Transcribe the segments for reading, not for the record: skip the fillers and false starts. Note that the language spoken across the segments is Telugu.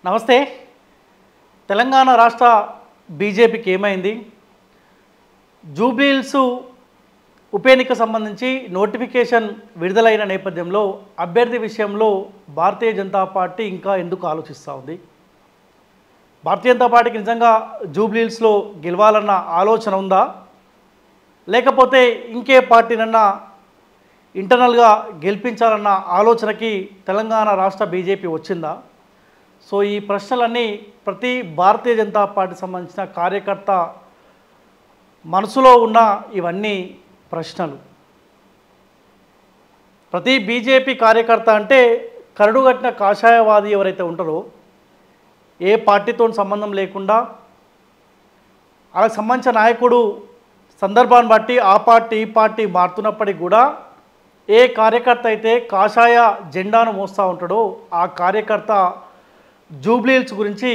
నమస్తే. తెలంగాణ రాష్ట్ర బీజేపీకి ఏమైంది? జూబ్లీహిల్స్ ఉప ఎన్నికకు సంబంధించి నోటిఫికేషన్ విడుదలైన నేపథ్యంలో అభ్యర్థి విషయంలో భారతీయ జనతా పార్టీ ఇంకా ఎందుకు ఆలోచిస్తూ ఉంది? భారతీయ జనతా పార్టీకి నిజంగా జూబ్లీహిల్స్లో గెలవాలన్న ఆలోచన ఉందా, లేకపోతే ఇంకే పార్టీనన్నా ఇంటర్నల్గా గెలిపించాలన్న ఆలోచనకి తెలంగాణ రాష్ట్ర బీజేపీ వచ్చిందా? సో ఈ ప్రశ్నలన్నీ ప్రతి భారతీయ జనతా పార్టీ సంబంధించిన కార్యకర్త మనసులో ఉన్న ఇవన్నీ ప్రశ్నలు. ప్రతి బీజేపీ కార్యకర్త అంటే కరడుగట్టిన కాషాయవాది ఎవరైతే ఉంటారో, ఏ పార్టీతో సంబంధం లేకుండా వాళ్ళకి సంబంధించిన నాయకుడు సందర్భాన్ని బట్టి ఆ పార్టీ ఈ పార్టీ మారుతున్నప్పటికీ కూడా ఏ కార్యకర్త అయితే కాషాయ జెండాను మోస్తూ ఉంటాడో ఆ కార్యకర్త జూబ్లీహిల్స్ గురించి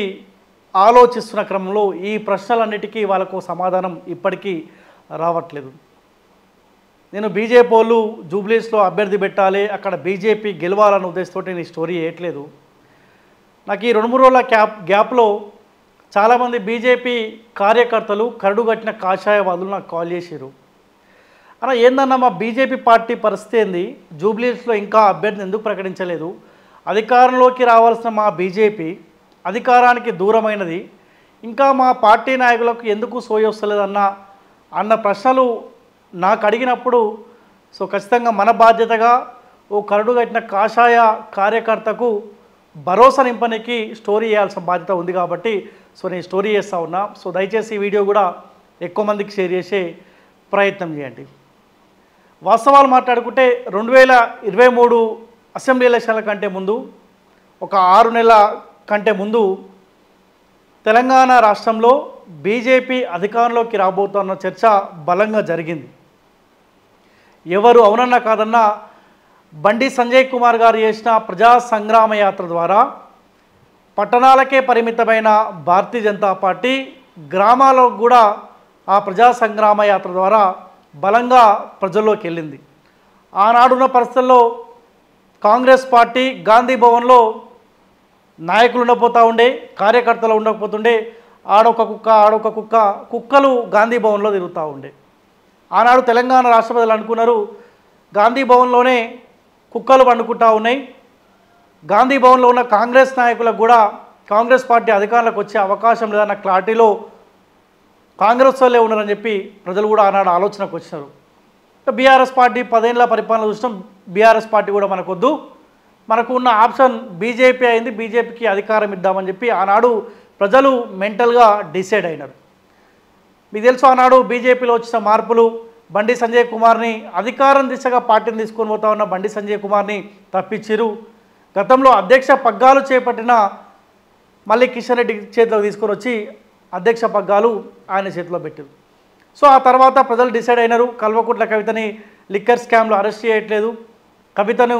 ఆలోచిస్తున్న క్రమంలో ఈ ప్రశ్నలన్నిటికీ వాళ్ళకు సమాధానం ఇప్పటికీ రావట్లేదు. నేను బీజేపీ వాళ్ళు జూబ్లీహిల్స్లో అభ్యర్థి పెట్టాలి, అక్కడ బీజేపీ గెలవాలన్న ఉద్దేశంతో నేను ఈ స్టోరీ వేయట్లేదు. నాకు ఈ 2-3 రోజుల గ్యాప్లో చాలామంది బీజేపీ కార్యకర్తలు కరడుగట్టిన కాషాయవాదులు నాకు కాల్ చేశారు. అలా ఏందన్నా మా బీజేపీ పార్టీ పరిస్థితి ఏంది, జూబ్లీహిల్స్లో ఇంకా అభ్యర్థిని ఎందుకు ప్రకటించలేదు, అధికారంలోకి రావాల్సిన మా బీజేపీ అధికారానికి దూరమైనది, ఇంకా మా పార్టీ నాయకులకు ఎందుకు సోయొస్తలేదన్న ప్రశ్నలు నాకు అడిగినప్పుడు, సో ఖచ్చితంగా మన బాధ్యతగా ఓ కరడుగట్టిన కాషాయ కార్యకర్తకు భరోసా నింపనికి స్టోరీ చేయాల్సిన బాధ్యత ఉంది కాబట్టి సో నేను స్టోరీ చేస్తూ ఉన్నా. సో దయచేసి ఈ వీడియో కూడా ఎక్కువ మందికి షేర్ చేసే ప్రయత్నం చేయండి. వాస్తవాలు మాట్లాడుకుంటే 2023 అసెంబ్లీ ఎలక్షన్ల కంటే ముందు ఒక 6 నెలల కంటే ముందు తెలంగాణ రాష్ట్రంలో బీజేపీ అధికారంలోకి రాబోతున్న చర్చ బలంగా జరిగింది. ఎవరు అవునన్నా కాదన్నా బండి సంజయ్ కుమార్ గారు చేసిన ప్రజా సంగ్రామ యాత్ర ద్వారా పట్టణాలకే పరిమితమైన భారతీయ జనతా పార్టీ గ్రామాలకు కూడా ఆ ప్రజా సంగ్రామ యాత్ర ద్వారా బలంగా ప్రజల్లోకి వెళ్ళింది. ఆనాడున్న పరిస్థితుల్లో కాంగ్రెస్ పార్టీ గాంధీ భవన్లో నాయకులు ఉండకపోతూ ఉండే, కార్యకర్తలు ఉండకపోతుండే, ఆడొక కుక్క కుక్కలు గాంధీ భవన్లో తిరుగుతూ ఉండే. ఆనాడు తెలంగాణ రాష్ట్ర ప్రజలు అనుకున్నారు గాంధీ భవన్లోనే కుక్కలు పండుకుంటూ ఉన్నాయి, గాంధీ భవన్లో ఉన్న కాంగ్రెస్ నాయకులకు కూడా కాంగ్రెస్ పార్టీ అధికారంలోకి వచ్చే అవకాశం లేదన్న క్లారిటీలో కాంగ్రెస్ వాళ్ళే ఉన్నారని చెప్పి ప్రజలు కూడా ఆనాడు ఆలోచనకు వచ్చినారు. బీఆర్ఎస్ పార్టీ 10 ఏళ్ళ పరిపాలన చూసినాం, బీఆర్ఎస్ పార్టీ కూడా మనకొద్దు, మనకు ఉన్న ఆప్షన్ బీజేపీ అయింది, బీజేపీకి అధికారం ఇద్దామని చెప్పి ఆనాడు ప్రజలు మెంటల్గా డిసైడ్ అయినారు. మీకు తెలుసు ఆనాడు బీజేపీలో వచ్చిన మార్పులు, బండి సంజయ్ కుమార్ని అధికారం దిశగా పార్టీని తీసుకొని పోతా ఉన్న బండి సంజయ్ కుమార్ని తప్పించారు. గతంలో అధ్యక్ష పగ్గాలు చేపట్టిన మళ్ళీ కిషన్ రెడ్డి చేతిలో తీసుకొని వచ్చి అధ్యక్ష పగ్గాలు ఆయన చేతిలో పెట్టారు. సో ఆ తర్వాత ప్రజలు డిసైడ్ అయినారు కల్వకుంట్ల కవితని లిక్కర్ స్కామ్లో అరెస్ట్ చేయట్లేదు, కవితను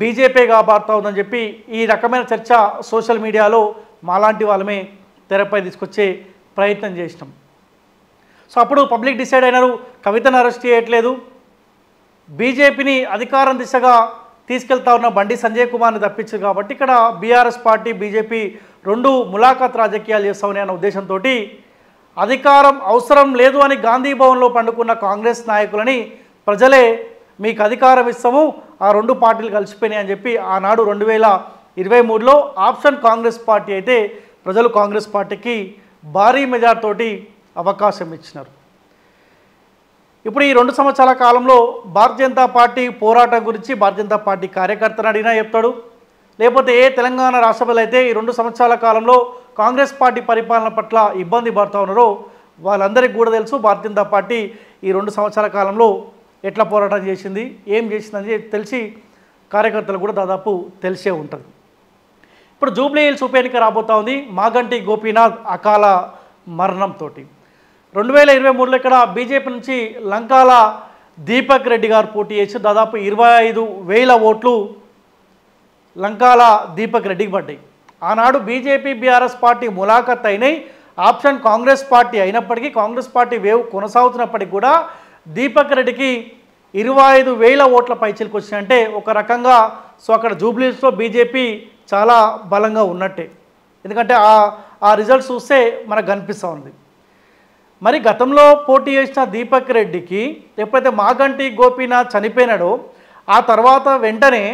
బీజేపీ కాపాడుతూ ఉందని చెప్పి ఈ రకమైన చర్చ సోషల్ మీడియాలో మాలాంటి వాళ్ళమే తెరపై తీసుకొచ్చే ప్రయత్నం చేసినాం. సో అప్పుడు పబ్లిక్ డిసైడ్ అయినారు కవితను అరెస్ట్ చేయట్లేదు, బీజేపీని అధికారం దిశగా తీసుకెళ్తా ఉన్న బండి సంజయ్ కుమార్ని తప్పించారు కాబట్టి ఇక్కడ బీఆర్ఎస్ పార్టీ బీజేపీ 2 ములాఖాత్ రాజకీయాలు చేస్తామని అన్న ఉద్దేశంతో అధికారం అవసరం లేదు అని గాంధీ భవన్లో పండుకున్న కాంగ్రెస్ నాయకులని ప్రజలే మీకు అధికారం ఇస్తాము, ఆ 2 పార్టీలు కలిసిపోయినాయి అని చెప్పి ఆనాడు 2023లో ఆప్షన్ కాంగ్రెస్ పార్టీ అయితే ప్రజలు కాంగ్రెస్ పార్టీకి భారీ మెజార్టీతోటి అవకాశం ఇచ్చినారు. ఇప్పుడు ఈ 2 సంవత్సరాల కాలంలో భారతీయ జనతా పార్టీ పోరాటం గురించి భారతీయ జనతా పార్టీ కార్యకర్తను అడిగినా చెప్తాడు, లేకపోతే ఏ తెలంగాణ రాష్ట్రపతి అయితే ఈ 2 సంవత్సరాల కాలంలో కాంగ్రెస్ పార్టీ పరిపాలన పట్ల ఇబ్బంది పడుతూ ఉన్నారో వాళ్ళందరికీ కూడా తెలుసు భారతీయ జనతా పార్టీ ఈ 2 సంవత్సరాల కాలంలో ఎట్లా పోరాటం చేసింది, ఏం చేసిందని తెలిసి కార్యకర్తలు కూడా దాదాపు తెలిసే ఉంటుంది. ఇప్పుడు జూబ్లీహిల్స్ ఉప ఎన్నిక రాబోతూ ఉంది. మాగంటి గోపీనాథ్ అకాల మరణంతో 2023లో ఇక్కడ బీజేపీ నుంచి లంకాల దీపక్ రెడ్డి గారు పోటీ చేసి దాదాపు 25,000 ఓట్లు లంకాల దీపక్ రెడ్డికి పడ్డాయి. ఆనాడు బీజేపీ బీఆర్ఎస్ పార్టీ ములాఖత్ అయినాయి, ఆప్షన్ కాంగ్రెస్ పార్టీ అయినప్పటికీ కాంగ్రెస్ పార్టీ వేవ్ కొనసాగుతున్నప్పటికీ కూడా దీపక్ రెడ్డికి 25,000 ఓట్ల పైచిలకు వచ్చినాయంటే ఒక రకంగా సో అక్కడ జూబ్లీహిల్స్లో బీజేపీ చాలా బలంగా ఉన్నట్టే. ఎందుకంటే ఆ రిజల్ట్స్ చూస్తే మనకు కనిపిస్తూ ఉంది. మరి గతంలో పోటీ చేసిన దీపక్ రెడ్డికి ఎప్పుడైతే మాగంటి గోపీనాథ్ చనిపోయినాడో ఆ తర్వాత వెంటనే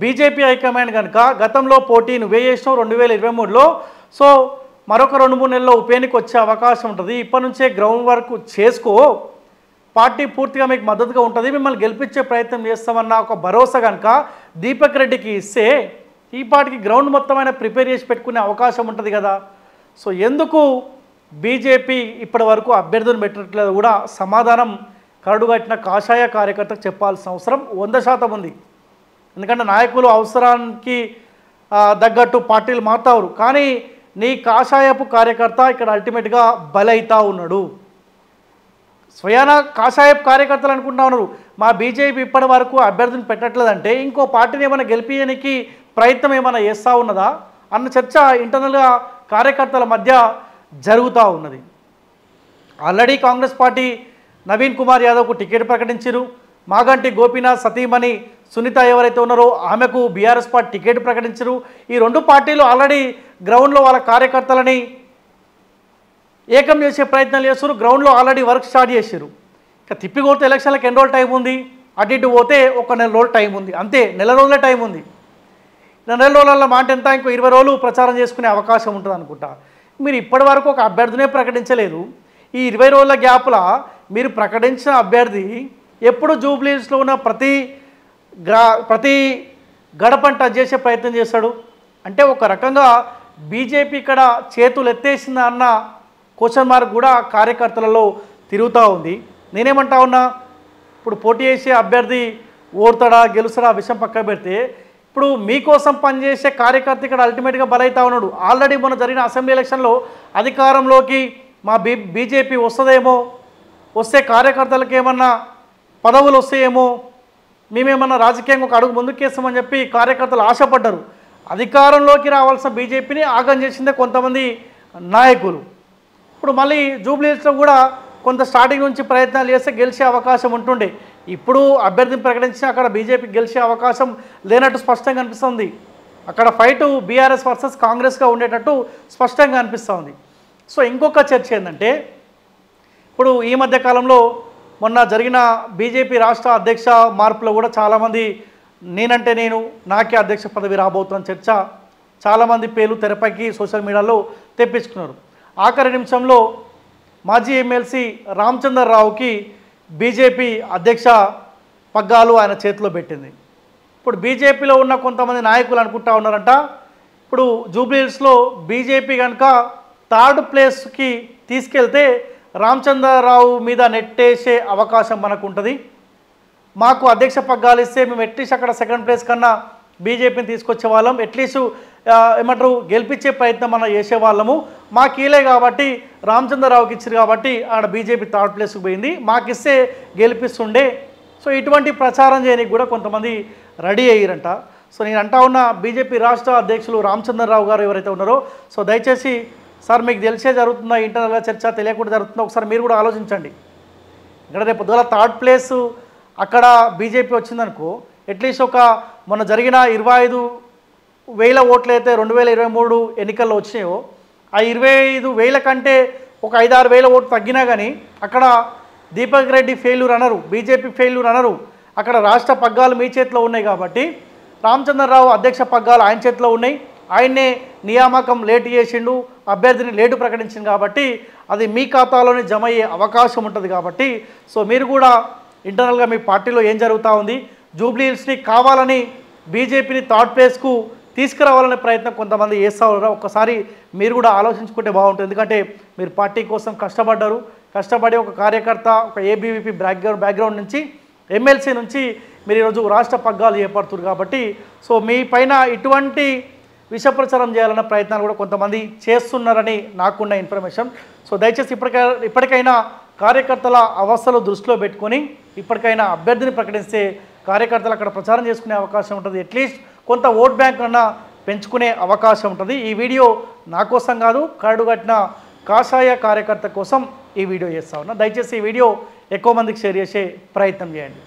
బీజేపీ హైకమాండ్ కనుక గతంలో పోటీ నువ్వే చేసినావు 2023లో, సో మరొక 2-3 నెలల్లో ఉప ఎన్నిక వచ్చే అవకాశం ఉంటుంది, ఇప్పటి నుంచే గ్రౌండ్ వర్క్ చేసుకో, పార్టీ పూర్తిగా మీకు మద్దతుగా ఉంటుంది, మిమ్మల్ని గెలిపించే ప్రయత్నం చేస్తామన్న ఒక భరోసా కనుక దీపక్ రెడ్డికి ఇస్తే ఈ పార్టీకి గ్రౌండ్ మొత్తమైన ప్రిపేర్ చేసి పెట్టుకునే అవకాశం ఉంటుంది కదా. సో ఎందుకు బీజేపీ ఇప్పటి వరకు అభ్యర్థులను పెట్టట్లేదు కూడా సమాధానం కరడుగట్టిన కాషాయ కార్యకర్తకు చెప్పాల్సిన అవసరం 100% ఉంది. ఎందుకంటే నాయకులు అవసరానికి తగ్గట్టు పార్టీలు మారుతారు, కానీ నీ కాషాయపు కార్యకర్త ఇక్కడ అల్టిమేట్గా బలైతా ఉన్నాడు. స్వయాన కాషాయపు కార్యకర్తలు అనుకుంటా ఉన్నారు మా బీజేపీ ఇప్పటి వరకు అభ్యర్థిని పెట్టట్లేదంటే ఇంకో పార్టీని ఏమైనా గెలిపించడానికి ప్రయత్నం ఏమైనా చేస్తూ ఉన్నదా అన్న చర్చ ఇంటర్నల్గా కార్యకర్తల మధ్య జరుగుతూ ఉన్నది. ఆల్రెడీ కాంగ్రెస్ పార్టీ నవీన్ కుమార్ యాదవ్కు టికెట్ ప్రకటించారు. మాగంటి గోపీనాథ్ సతీమణి సునీత ఎవరైతే ఉన్నారో ఆమెకు బీఆర్ఎస్ పార్టీ టికెట్ ప్రకటించారు. ఈ 2 పార్టీలు ఆల్రెడీ గ్రౌండ్లో వాళ్ళ కార్యకర్తలని ఏకం చేసే ప్రయత్నాలు చేస్తారు, గ్రౌండ్లో ఆల్రెడీ వర్క్ స్టార్ట్ చేశారు. ఇక తిప్పికొడితే ఎలక్షన్లకు ఎన్ని రోజులు టైం ఉంది, అటు ఇటు పోతే ఒక నెల రోజులు టైం ఉంది, అంతే నెల రోజులే టైం ఉంది. నెల రోజుల మాట ఎంత, ఇంకో 20 రోజులు ప్రచారం చేసుకునే అవకాశం ఉంటుంది అనుకుంటా. మీరు ఇప్పటి వరకు ఒక అభ్యర్థినే ప్రకటించలేదు. ఈ 20 రోజుల గ్యాప్లో మీరు ప్రకటించిన అభ్యర్థి ఎప్పుడు జూబ్లీస్లో ఉన్న ప్రతి గడపని టచ్ చేసే ప్రయత్నం చేశాడు అంటే ఒక రకంగా బీజేపీ ఇక్కడ చేతులు ఎత్తేసిందా అన్న క్వశ్చన్ మార్క్ కూడా కార్యకర్తలలో తిరుగుతూ ఉంది. నేనేమంటా ఉన్నా, ఇప్పుడు పోటీ చేసే అభ్యర్థి ఓడతాడా గెలుస్తాడా విషయం పక్క పెడితే ఇప్పుడు మీకోసం పనిచేసే కార్యకర్త ఇక్కడ అల్టిమేట్గా బలైతా ఉన్నాడు. ఆల్రెడీ మొన్న జరిగిన అసెంబ్లీ ఎలక్షన్లో అధికారంలోకి మా బీజేపీ వస్తుందేమో, వస్తే కార్యకర్తలకు ఏమన్నా పదవులు వస్తాయేమో, మేమేమన్నా రాజకీయంగా ఒక అడుగు ముందుకేస్తామని చెప్పి కార్యకర్తలు ఆశపడ్డారు. అధికారంలోకి రావాల్సిన బీజేపీని ఆగం చేసిందే కొంతమంది నాయకులు. ఇప్పుడు మళ్ళీ జూబ్లీహిల్స్లో కూడా కొంత స్టార్టింగ్ నుంచి ప్రయత్నాలు చేస్తే గెలిచే అవకాశం ఉంటుండే. ఇప్పుడు అభ్యర్థిని ప్రకటించి అక్కడ బీజేపీకి గెలిచే అవకాశం లేనట్టు స్పష్టంగా అనిపిస్తుంది. అక్కడ ఫైటు బీఆర్ఎస్ వర్సెస్ కాంగ్రెస్గా ఉండేటట్టు స్పష్టంగా అనిపిస్తుంది. సో ఇంకొక చర్చ ఏంటంటే, ఇప్పుడు ఈ మధ్య కాలంలో మొన్న జరిగిన బీజేపీ రాష్ట్ర అధ్యక్ష మార్పులో కూడా చాలామంది నేనంటే నేను నాకే అధ్యక్ష పదవి రాబోతున్న చర్చ చాలామంది పేర్లు తెరపైకి సోషల్ మీడియాలో తెప్పించుకున్నారు. ఆఖరి నిమిషంలో మాజీ ఎమ్మెల్సీ రామచంద్రరావుకి బీజేపీ అధ్యక్ష పగ్గాలు ఆయన చేతిలో పెట్టింది. ఇప్పుడు బీజేపీలో ఉన్న కొంతమంది నాయకులు అనుకుంటా ఉన్నారంట, ఇప్పుడు జూబ్లీహిల్స్లో బీజేపీ కనుక 3rd ప్లేస్కి తీసుకెళ్తే రామచంద్రరావు మీద నెట్టేసే అవకాశం మనకు ఉంటుంది, మాకు అధ్యక్ష పగ్గాలు ఇస్తే మేము అట్లీస్ట్ అక్కడ 2nd ప్లేస్ కన్నా బీజేపీని తీసుకొచ్చే వాళ్ళం, అట్లీస్ట్ ఏమంటారు గెలిపించే ప్రయత్నం మనం చేసేవాళ్ళము, మాకు ఇలే కాబట్టి రామచంద్రరావుకి ఇచ్చారు కాబట్టి ఆడ బీజేపీ 3rd ప్లేస్కి పోయింది, మాకు ఇస్తే గెలిపిస్తుండే. సో ఇటువంటి ప్రచారం చేయడానికి కూడా కొంతమంది రెడీ అయ్యారంట. సో నేను అంటా ఉన్న బీజేపీ రాష్ట్ర అధ్యక్షులు రామచంద్రరావు గారు ఎవరైతే ఉన్నారో, సో దయచేసి సార్ మీకు తెలిసే జరుగుతుందా ఇంటర్నల్గా చర్చ తెలియకుండా జరుగుతుందా ఒకసారి మీరు కూడా ఆలోచించండి. ఇక్కడ రేపు పొద్దున 3rd ప్లేస్ అక్కడ బీజేపీ వచ్చిందనుకో, అట్లీస్ట్ ఒక మొన్న జరిగిన 25,000 ఓట్లు అయితే 2023 ఎన్నికల్లో వచ్చినాయో ఆ 25,000 కంటే ఒక 5-6 వేల ఓట్లు తగ్గినా కానీ అక్కడ దీపక్ రెడ్డి ఫెయిల్యూర్ అనరు, బీజేపీ ఫెయిల్యూర్ అనరు. అక్కడ రాష్ట్ర పగ్గాలు మీ చేతిలో ఉన్నాయి కాబట్టి రామచంద్రరావు అధ్యక్ష పగ్గాలు ఆయన చేతిలో ఉన్నాయి, ఆయన్నే నియామకం లేటు చేసిండు, అభ్యర్థిని లేటు ప్రకటించింది కాబట్టి అది మీ ఖాతాలోనే జమ అయ్యే అవకాశం ఉంటుంది. కాబట్టి సో మీరు కూడా ఇంటర్నల్గా మీ పార్టీలో ఏం జరుగుతూ ఉంది, జూబ్లీహిల్స్ని కావాలని బీజేపీని 3rd ప్లేస్కు తీసుకురావాలనే ప్రయత్నం కొంతమంది చేస్తూ ఉన్నారు. ఒక్కసారి మీరు కూడా ఆలోచించుకుంటే బాగుంటుంది. ఎందుకంటే మీరు పార్టీ కోసం కష్టపడ్డారు, కష్టపడి ఒక కార్యకర్త ఒక ఏబీవీపీ బ్యాక్గ్రౌండ్ నుంచి ఎమ్మెల్సీ నుంచి మీరు ఈరోజు రాష్ట్ర పగ్గాలు చేపడుతున్నారు కాబట్టి సో మీ పైన ఇటువంటి విష ప్రచారం చేయాలన్న ప్రయత్నాలు కూడా కొంతమంది చేస్తున్నారని నాకున్న ఇన్ఫర్మేషన్. సో దయచేసి ఇప్పటికైనా కార్యకర్తల అవస్థలు దృష్టిలో పెట్టుకొని ఇప్పటికైనా అభ్యర్థిని ప్రకటిస్తే కార్యకర్తలు అక్కడ ప్రచారం చేసుకునే అవకాశం ఉంటుంది, అట్లీస్ట్ కొంత ఓట్ బ్యాంక్ అన్నా పెంచుకునే అవకాశం ఉంటుంది. ఈ వీడియో నా కోసం కాదు, కరడుగట్టిన కాషాయ కార్యకర్త కోసం ఈ వీడియో చేస్తా ఉన్నా. దయచేసి ఈ వీడియో ఎక్కువ మందికి షేర్ చేసే ప్రయత్నం చేయండి.